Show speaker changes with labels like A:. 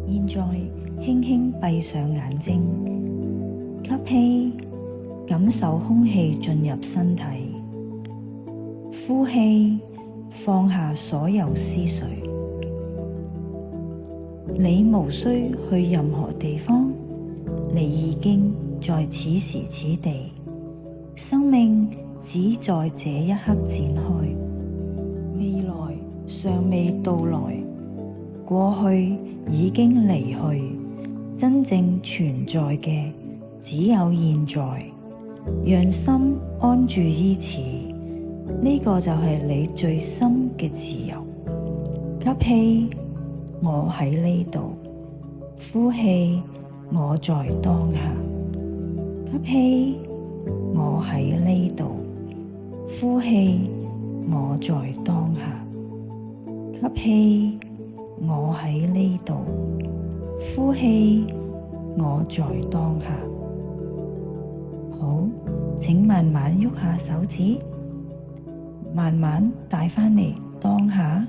A: 現在輕輕閉上眼睛，吸氣，感受空氣進入身體，呼氣，放下所有思緒。你無需去任何地方，你已經在此時此地。生命只在這一刻展開，未來尚未到來，過去已經離去，真正存在嘅只有現在。讓心安住於此，呢個就係你最深嘅自由。吸氣，我喺呢度；呼氣，我在當下。吸氣，我喺呢度；呼氣，我在當下。吸氣，我喺呢度；呼氣，我在當下。好，請慢慢喐下手指，慢慢帶返嚟當下。